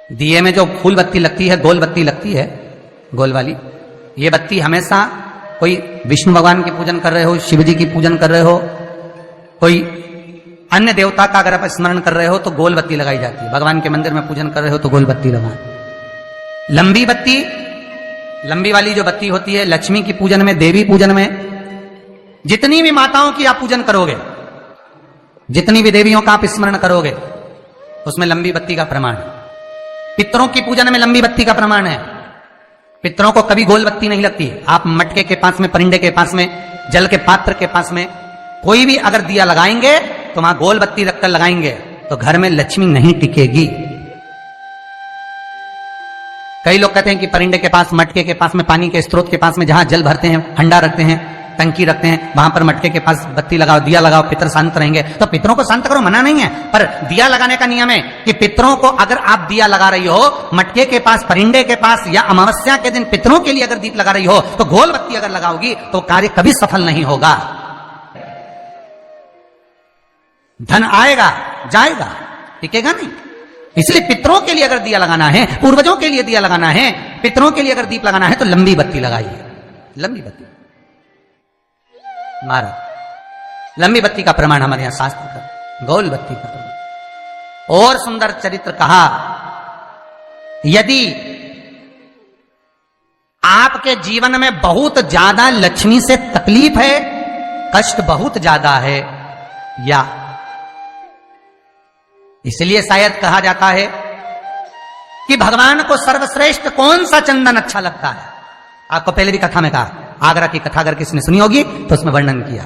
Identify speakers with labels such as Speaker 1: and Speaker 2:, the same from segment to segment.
Speaker 1: दिए में जो फूल बत्ती लगती है, गोल बत्ती लगती है, गोल वाली, ये बत्ती हमेशा कोई विष्णु भगवान की पूजन कर रहे हो, शिव जी की पूजन कर रहे हो, कोई अन्य देवता का अगर आप स्मरण कर रहे हो तो गोल बत्ती लगाई जाती है। भगवान के मंदिर में पूजन कर रहे हो तो गोल बत्ती लगाएं। लंबी बत्ती, लंबी वाली जो बत्ती होती है, लक्ष्मी की पूजन में, देवी पूजन में, जितनी भी माताओं की आप पूजन करोगे, जितनी भी देवियों का आप स्मरण करोगे, उसमें लंबी बत्ती का प्रमाण है। पितरों की पूजन में लंबी बत्ती का प्रमाण है। पितरों को कभी गोल बत्ती नहीं लगती। आप मटके के पास में, परिंदे के पास में, जल के पात्र के पास में कोई भी अगर दिया लगाएंगे तो वहां गोल बत्ती रखकर लगाएंगे तो घर में लक्ष्मी नहीं टिकेगी। कई लोग कहते हैं कि परिंदे के पास, मटके के पास में, पानी के स्रोत के पास में जहां जल भरते हैं, हंडा रखते हैं, टंकी रखते हैं, वहां पर मटके के पास बत्ती लगाओ, दिया लगाओ, पितर शांत रहेंगे। तो पितरों को शांत करो, मना नहीं है, पर दिया लगाने का नियम है कि पितरों को अगर आप दिया लगा रही हो मटके के पास, परिंदे के पास, या अमावस्या के दिन पितरों के लिए अगर दीप लगा रही हो तो गोल बत्ती अगर लगाओगी तो कार्य कभी सफल नहीं होगा। धन आएगा जाएगा, टिकेगा नहीं। इसलिए पितरों के लिए अगर दिया लगाना है, पूर्वजों के लिए दिया लगाना है, पितरों के लिए अगर दीप लगाना है तो लंबी बत्ती लगाइए। लंबी बत्ती महाराज, लंबी बत्ती का प्रमाण हमारे यहां शास्त्र का, गोल बत्ती का प्रमाण। और सुंदर चरित्र कहा, यदि आपके जीवन में बहुत ज्यादा लक्ष्मी से तकलीफ है, कष्ट बहुत ज्यादा है, या इसलिए शायद कहा जाता है कि भगवान को सर्वश्रेष्ठ कौन सा चंदन अच्छा लगता है। आपको पहले भी कथा में कहा, आगरा की कथा अगर किसी ने सुनी होगी तो उसमें वर्णन किया।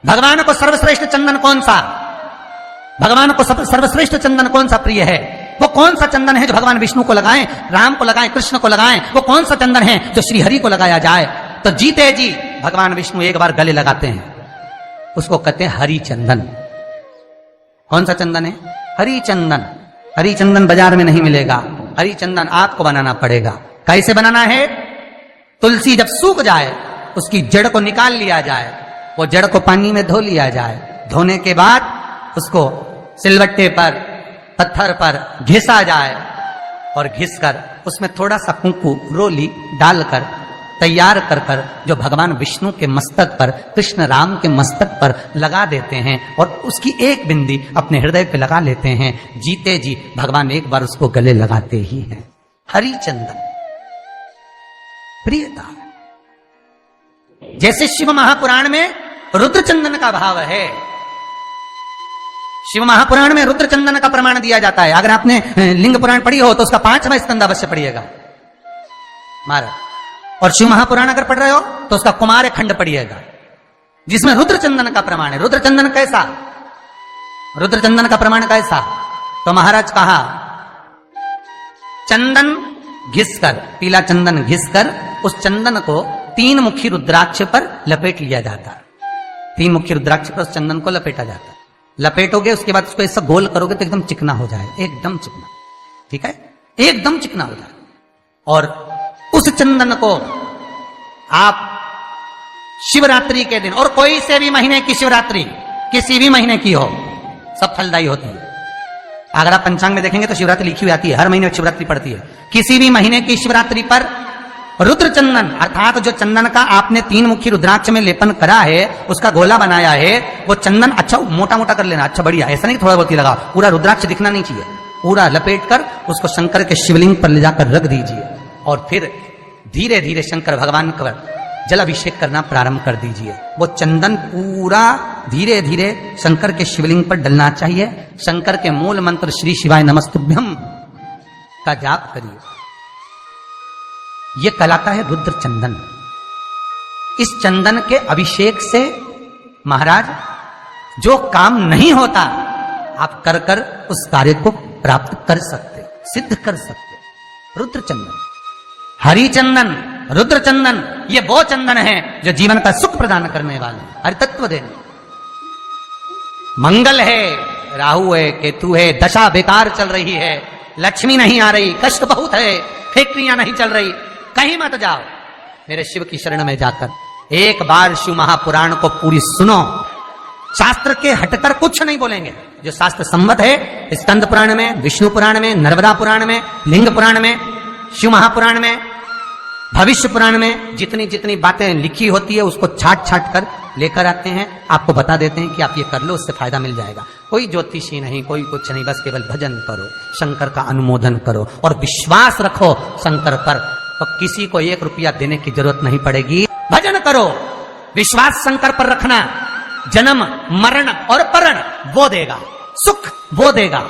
Speaker 1: भगवान को सर्वश्रेष्ठ चंदन कौन सा, भगवान को सर्वश्रेष्ठ चंदन कौन सा प्रिय है, वो कौन सा चंदन है जो भगवान विष्णु को लगाएं, राम को लगाएं, कृष्ण को लगाएं, वो कौन सा चंदन है जो श्री हरि को लगाया जाए। तो जीते जी भगवान विष्णु एक बार गले लगाते हैं, उसको कहते हैं हरि चंदन। कौन सा चंदन है? हरि चंदन। हरि चंदन बाजार में नहीं मिलेगा, हरि चंदन आपको बनाना पड़ेगा। कैसे बनाना है? तुलसी जब सूख जाए उसकी जड़ को निकाल लिया जाए, वो जड़ को पानी में धो लिया जाए, धोने के बाद उसको सिलवट्टे पर, पत्थर पर घिसा जाए, और घिसकर उसमें थोड़ा सा कुंकू, रोली डालकर तैयार कर कर जो भगवान विष्णु के मस्तक पर, कृष्ण राम के मस्तक पर लगा देते हैं, और उसकी एक बिंदी अपने हृदय पे लगा लेते हैं। जीते जी भगवान एक बार उसको गले लगाते ही हैं। हरि चंदन प्रियता। जैसे शिव महापुराण में रुद्र चंदन का भाव है, शिव महापुराण में रुद्र चंदन का प्रमाण दिया जाता है। अगर आपने लिंग पुराण पढ़ी हो तो उसका 5वां स्कंद अवश्य पढ़िएगा महाराज, और शिव महापुराण अगर पढ़ रहे हो तो उसका कुमार खंड पढ़िएगा, जिसमें रुद्र चंदन का प्रमाण है। रुद्र चंदन कैसा, रुद्र चंदन का प्रमाण कैसा? तो महाराज कहा, चंदन घिसकर, पीला चंदन घिसकर उस चंदन को 3 मुखी रुद्राक्ष पर लपेट लिया जाता। 3 मुखी रुद्राक्ष पर उस चंदन को लपेटा जाता। लपेटोगे उसके बाद उसको ऐसा गोल करोगे तो एकदम चिकना हो जाए, एकदम चिकना, ठीक है, एकदम चिकना हो जाए। और उस चंदन को आप शिवरात्रि के दिन, और कोई से भी महीने की शिवरात्रि, किसी भी महीने की हो, सब फलदायी होती है। अगर आप पंचांग में देखेंगे तो शिवरात्रि लिखी हुई आती है, हर महीने शिवरात्रि पड़ती है। किसी भी महीने की शिवरात्रि पर रुद्र चंदन, अर्थात जो चंदन का आपने 3 मुखी रुद्राक्ष में लेपन करा है, उसका गोला बनाया है, वो चंदन अच्छा मोटा मोटा कर लेना, अच्छा बढ़िया, ऐसा नहीं थोड़ा बहुत ही लगाओ, पूरा रुद्राक्ष दिखना नहीं चाहिए। पूरा लपेट कर उसको शंकर के शिवलिंग पर ले जाकर रख दीजिए, और फिर धीरे धीरे शंकर भगवान का जल अभिषेक करना प्रारंभ कर दीजिए। वो चंदन पूरा धीरे धीरे शंकर के शिवलिंग पर डलना चाहिए। शंकर के मूल मंत्र श्री शिवाय नमस्तुभ्यम का जाप करिए। यह कहलाता है रुद्र चंदन। इस चंदन के अभिषेक से महाराज जो काम नहीं होता, आप कर कर उस कार्य को प्राप्त कर सकते, सिद्ध कर सकते। रुद्र चंदन, हरि चंदन, रुद्र चंदन, ये वो चंदन है जो जीवन का सुख प्रदान करने वाले, हर तत्व देने। मंगल है, राहु है, केतु है, दशा बेकार चल रही है, लक्ष्मी नहीं आ रही, कष्ट बहुत है, फैक्ट्रियां नहीं चल रही, कहीं मत जाओ, मेरे शिव की शरण में जाकर एक बार शिव महापुराण को पूरी सुनो। शास्त्र के हटकर कुछ नहीं बोलेंगे। जो शास्त्र सम्मत है, स्कंद पुराण में, विष्णु पुराण में, नर्मदा पुराण में, लिंग पुराण में, शिव महापुराण में, भविष्य पुराण में जितनी जितनी बातें लिखी होती है उसको छाट छाट कर लेकर आते हैं, आपको बता देते हैं कि आप ये कर लो, उससे फायदा मिल जाएगा। कोई ज्योतिषी नहीं, कोई कुछ नहीं, बस केवल भजन करो, शंकर का अनुमोदन करो और विश्वास रखो शंकर पर, तो किसी को 1 रुपया देने की जरूरत नहीं पड़ेगी। भजन करो, विश्वास शंकर पर रखना, जन्म मरण और परण वो देगा, सुख वो देगा,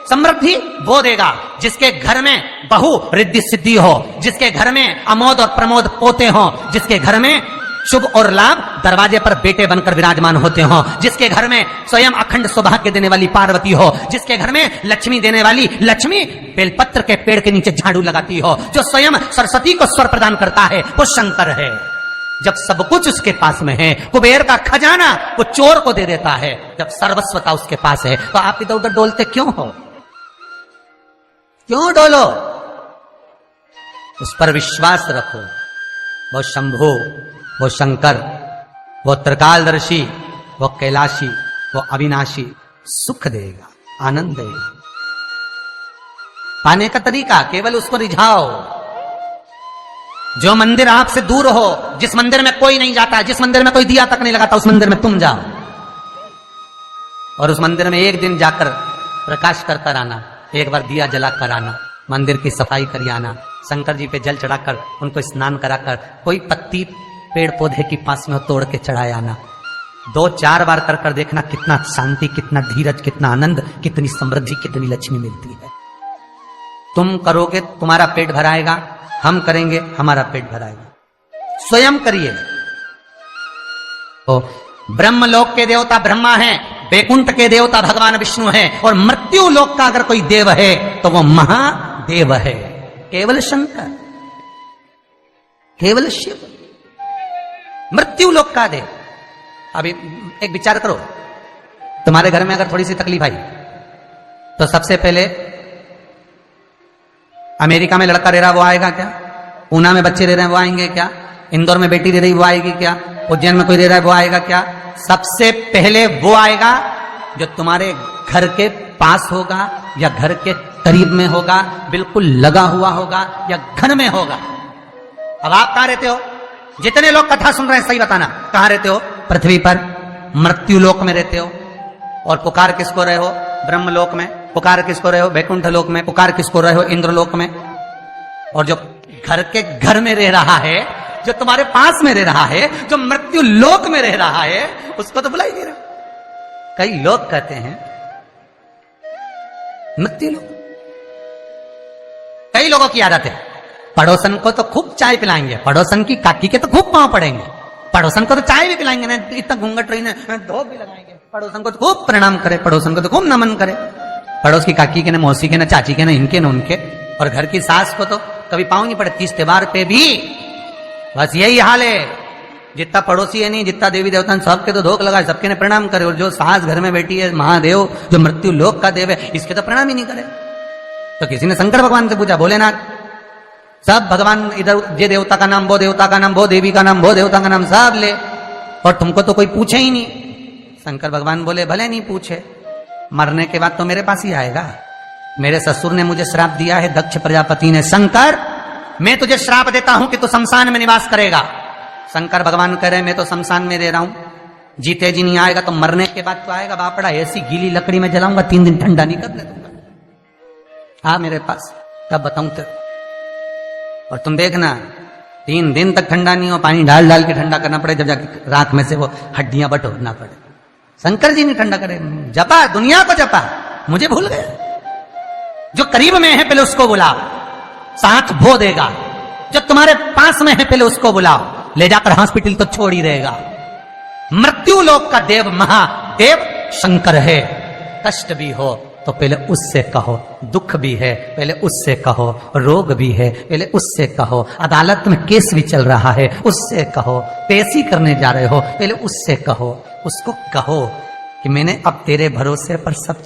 Speaker 1: समृद्धि वो देगा। जिसके घर में बहु रिद्धि सिद्धि हो, जिसके घर में अमोद और प्रमोद पोते हो, जिसके घर में शुभ और लाभ दरवाजे पर बेटे बनकर विराजमान होते हो, जिसके घर में स्वयं अखंड सौभाग्य देने वाली पार्वती हो, जिसके घर में लक्ष्मी देने वाली लक्ष्मी बेलपत्र के पेड़ के नीचे झाड़ू लगाती हो, जो स्वयं सरस्वती को स्वर प्रदान करता है वो शंकर है। जब सब कुछ उसके पास में है, कुबेर का खजाना वो चोर को दे देता है, जब सर्वस्वता उसके पास है, तो आप इधर उधर डोलते क्यों हो? क्यों डोलो? उस पर विश्वास रखो। वो शंभु, वो शंकर, वो त्रिकालदर्शी, वो कैलाशी, वो अविनाशी सुख देगा, आनंद देगा। पाने का तरीका केवल उसको रिझाओ। जो मंदिर आपसे दूर हो, जिस मंदिर में कोई नहीं जाता, जिस मंदिर में कोई दिया तक नहीं लगाता, उस मंदिर में तुम जाओ और उस मंदिर में एक दिन जाकर प्रकाश करता रहना, एक बार दिया जला कर आना, मंदिर की सफाई करी आना, शंकर जी पे जल चढ़ाकर उनको स्नान कराकर कोई पत्ती पेड़ पौधे के पास में तोड़ के चढ़ाए आना। 2-4 बार कर कर देखना कितना शांति, कितना धीरज, कितना आनंद, कितनी समृद्धि, कितनी लक्ष्मी मिलती है। तुम करोगे तुम्हारा पेट भराएगा, हम करेंगे हमारा पेट भराएगा। स्वयं करिए। तो ब्रह्मलोक के देवता ब्रह्मा हैं, वैकुंठ के देवता भगवान विष्णु हैं, और मृत्यु लोक का अगर कोई देव है तो वो महादेव है, केवल शंकर, केवल शिव, मृत्यु लोक का देव। अभी एक विचार करो, तुम्हारे घर में अगर थोड़ी सी तकलीफ आई तो सबसे पहले अमेरिका में लड़का रह रहा वो आएगा क्या? पूना में बच्चे रह रहे हैं वो आएंगे क्या? इंदौर में बेटी रह रही वो आएगी क्या? उज्जैन में कोई रह रहा है वो आएगा क्या? सबसे पहले वो आएगा जो तुम्हारे घर के पास होगा या घर के करीब में होगा, बिल्कुल लगा हुआ होगा या घर में होगा। अब आप कहां रहते हो? जितने लोग कथा सुन रहे हैं सही बताना, कहां रहते हो? पृथ्वी पर, मृत्यु लोक में रहते हो। और पुकार किसको रहे हो? ब्रह्मलोक में। पुकार किसको रहे हो? वैकुंठ लोक में। पुकार किसको रहे हो? इंद्रलोक में। और जो घर के घर में रह रहा है, जो तुम्हारे पास में रह रहा है, जो मृत्यु लोक में रह रहा है, उसको तो बुला ही नहीं रहा। कई लोग कहते हैं मृत्यु लोक। कई लोगों की आदत है, पड़ोसन को तो खूब चाय पिलाएंगे, पड़ोसन की काकी के तो खूब पांव पड़ेंगे, पड़ोसन को तो चाय भी पिलाएंगे ना, इतना घूंघट रही ना, धोप भी लगाएंगे, पड़ोसन को तो खूब प्रणाम करे, पड़ोसन को तो खूब नमन करे, पड़ोस की काकी के ना, मौसी के ना, चाची के ना, इनके ना उनके। और घर की सास को तो कभी पांव नहीं पड़े, 30 त्योहार पे भी बस यही हाल है। जितना पड़ोसी है नहीं, जितना देवी देवता सबके तो धोख लगाए, सबके ने प्रणाम करे। और जो सास घर में बैठी है, महादेव जो मृत्यु लोक का देव है, इसके तो प्रणाम ही नहीं करे। तो किसी ने शंकर भगवान से पूछा, भोलेनाथ सब भगवान इधर, ये देवता का नाम, वो देवता का नाम, वो देवी का नाम, वो देवता का नाम सब ले, और तुमको तो कोई पूछे ही नहीं। शंकर भगवान बोले, भले नहीं पूछे, मरने के बाद तो मेरे पास ही आएगा। मेरे ससुर ने मुझे श्राप दिया है, दक्ष प्रजापति ने, शंकर मैं तुझे श्राप देता हूं कि तू शमशान में निवास करेगा। शंकर भगवान कह रहे, मैं तो शमशान में रह रहा हूं, जीते जी नहीं आएगा तो मरने के बाद तो आएगा। बापड़ा ऐसी गीली लकड़ी में जलाऊंगा, 3 दिन ठंडा नहीं करने दूंगा। हाँ मेरे पास, कब बताऊं तेरे। और तुम देखना 3 दिन तक ठंडा नहीं हो, पानी डाल डाल के ठंडा करना पड़े, जब जाके राख में से वो हड्डियां बटोरना पड़े। शंकर जी ने ठंडा करे, जपा दुनिया को, जपा मुझे भूल गए। जो करीब में है पहले उसको बुलाओ, साथ भो देगा। जो तुम्हारे पास में है पहले उसको बुलाओ, ले जाकर हॉस्पिटल तो छोड़ ही देगा। मृत्यु लोक का देव महादेव शंकर है। कष्ट भी हो तो पहले उससे कहो, दुख भी है पहले उससे कहो, रोग भी है पहले उससे कहो, अदालत में केस भी चल रहा है उससे कहो, पेशी करने जा रहे हो पहले उससे कहो। उसको कहो कि मैंने अब तेरे भरोसे पर सब